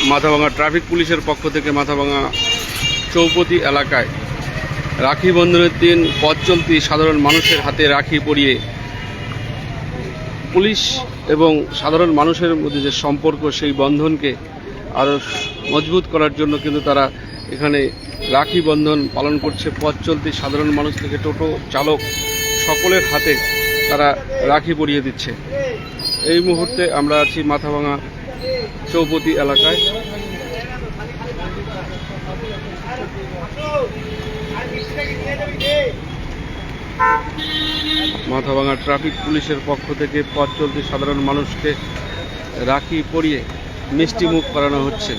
Mathabhanga traffic পুলিশের পক্ষ থেকে মাথাভাঙা চৌপতি এলাকায় রাখি বন্ধনের দিন পথ চলতি সাধারণ মানুষের হাতে রাখি পরিয়ে পুলিশ এবং সাধারণ মানুষের মধ্যে যে সম্পর্ক সেই বন্ধনকে আরও মজবুত করার জন্য কিন্তু তারা এখানে রাখি বন্ধন পালন করছে। পথ চলতি সাধারণ মানুষ থেকে টোটো চালক সকলের হাতে তারা রাখি পরিয়ে দিচ্ছে। এই মুহূর্তে আমরা আছি মাথাভাঙা চৌপতি এলাকায়। মাথাভাঙা ট্রাফিক পুলিশের পক্ষ থেকে পথ চলতি সাধারণ মানুষকে রাখি পরিয়ে মিষ্টি মুখ করানো হচ্ছে।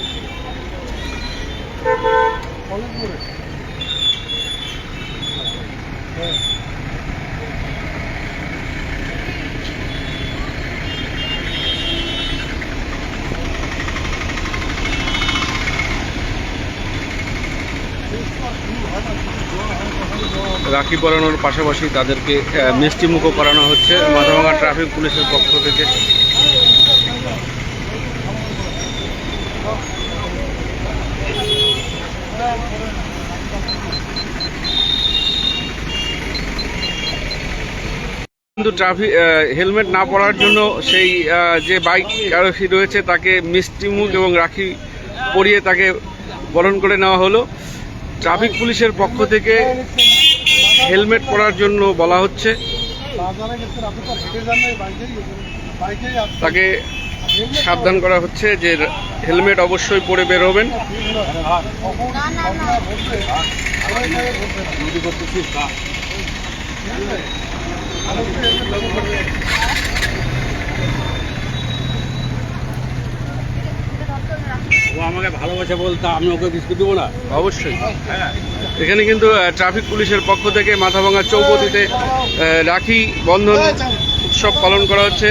রাখি পরানোর পাশাপাশি তাদেরকে মিষ্টি মুখও করানো হচ্ছে মাথাভাঙা ট্রাফিক পুলিশের পক্ষ থেকে। কিন্তু ট্রাফিক হেলমেট না পরার জন্য সেই যে বাইক আরোহী রয়েছে তাকে মিষ্টি মুখ এবং রাখি পরিয়ে তাকে বরণ করে নেওয়া হলো। ট্রাফিক পুলিশের পক্ষ থেকে হেলমেট পরার জন্য বলা হচ্ছে, তাকে সাবধান করা হচ্ছে যে হেলমেট অবশ্যই পরে বের হবেন। আমাকে ভালোবাসা বলতে আমি ওকে বিস্কুট দেবো না? অবশ্যই। এখানে কিন্তু ট্রাফিক পুলিশের পক্ষ থেকে মাথাভাঙা চৌপতিতে রাখি বন্ধন উৎসব পালন করা হচ্ছে।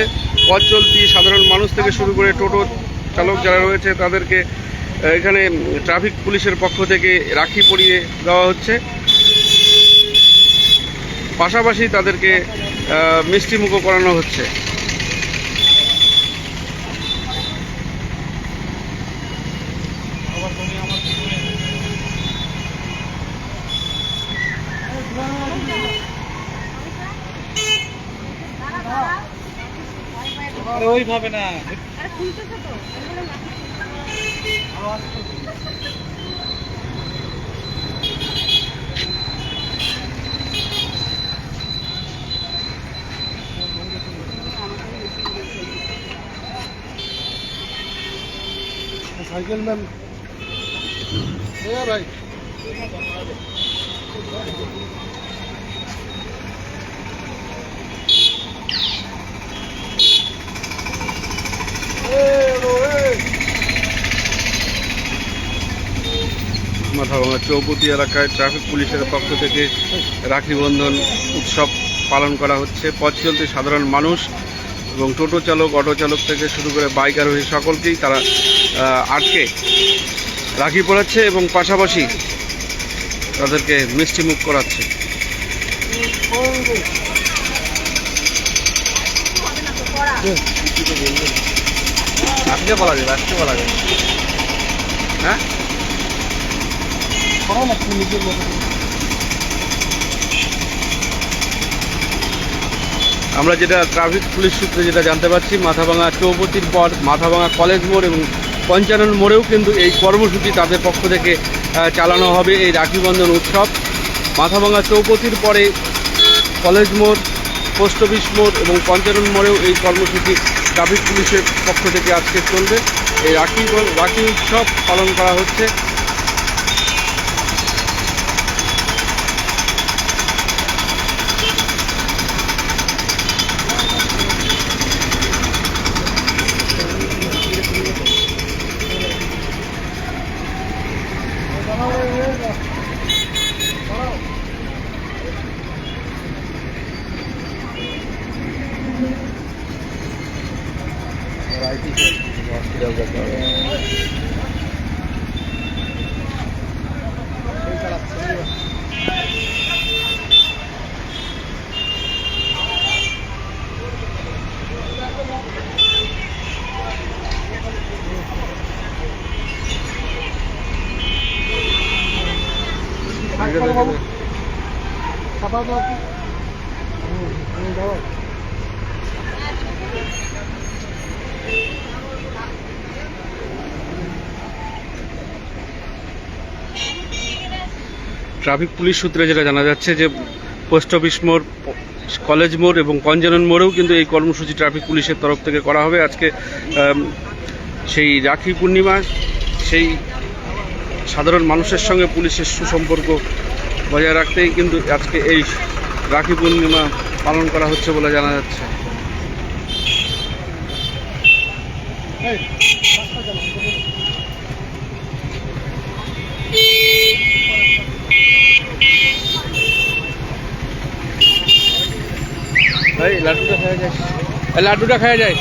পথ চলতি সাধারণ মানুষ থেকে শুরু করে টোটো চালক যারা রয়েছে তাদেরকে এখানে ট্রাফিক পুলিশের পক্ষ থেকে রাখি পরিয়ে দেওয়া হচ্ছে, পাশাপাশি তাদেরকে মিষ্টি মুখও করানো হচ্ছে। ওইভাবে না, সাইকেল ম্যান ভাই মাথাভাঙা চৌপতি এলাকায় ট্রাফিক পুলিশের পক্ষ থেকে রাখি বন্ধন উৎসব পালন করা হচ্ছে। পথ চলতি সাধারণ মানুষ এবং টোটো চালক, অটো চালক থেকে শুরু করে বাইক আরোহী সকলকেই তারা আটকে রাখি পরাচ্ছে এবং পাশাপাশি তাদেরকে মিষ্টি মুখ করাচ্ছে। আজকে বলা যাবে, আজকে বলা যাবে। হ্যাঁ, আমরা যেটা ট্রাফিক পুলিশ সূত্রে যেটা জানতে পারছি, মাথাভাঙা চৌপতির পর মাথাভাঙা কলেজ মোড় এবং পঞ্চানন মোড়েও কিন্তু এই কর্মসূচি তাদের পক্ষ থেকে চালানো হবে। এই রাখি বন্ধন উৎসব মাথাভাঙা চৌপতির পরে কলেজ মোড়, পোস্ট অফিস মোড় এবং পঞ্চানন মোড়েও এই কর্মসূচি ট্রাফিক পুলিশের পক্ষ থেকে আজকে চলবে। এই রাখি উৎসব পালন করা হচ্ছে। ট্রাফিক পুলিশ সূত্রে যেটা জানা যাচ্ছে যে পোস্ট অফিস মোড়, কলেজ মোড় এবং পঞ্চানন মোড়েও কিন্তু এই কর্মসূচি ট্রাফিক পুলিশের তরফ থেকে করা হবে। আজকে সেই রাখি পূর্ণিমা, সেই সাধারণ মানুষের সঙ্গে পুলিশের সুসম্পর্ক বজায় রাখতেই কিন্তু আজকে এই রাখি পূর্ণিমা পালন করা হচ্ছে বলে জানা যাচ্ছে। এই লাড্ডুটা খাওয়া যায়, লাড্ডুটা খাওয়া যায়।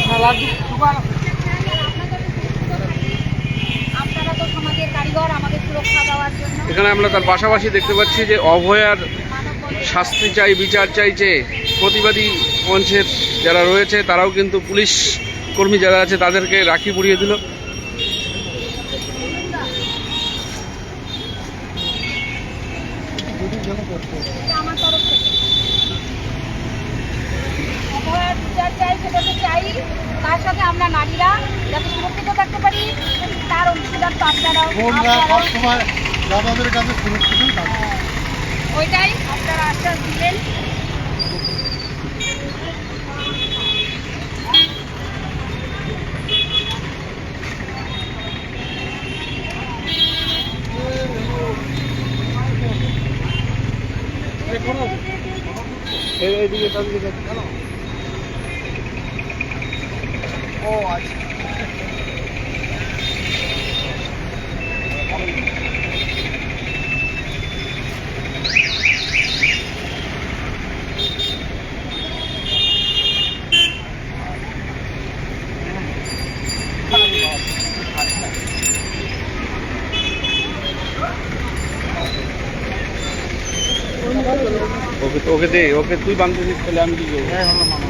আপনারা তো সমাজের কারিগর, আমাদের সুরক্ষা দেওয়ার জন্য এখানে আমরা তার পাশাপাশি দেখতে পাচ্ছি যে অভয়ার শাস্তি চাই, বিচার চাইছে প্রতিবাদী মঞ্চের যারা রয়েছে তারাও কিন্তু পুলিশ কর্মী যারা আছে তাদেরকে রাখি পরিয়ে দিল। এটা আমার তরফ থেকে অভয়ার বিচার চাই, সেটা তো চাই। তার সাথে আমরা নারীরা যাতে সুরক্ষিত থাকতে পারি তার অংশীদার তো আপনারাও। ওইটাই আপনারা আশ্বাস দিলেন। ও আচ্ছা, ওকে দে, ওকে তুই বাংলাদেশ তাহলে আমি কি করবো? হ্যাঁ হলো মামা।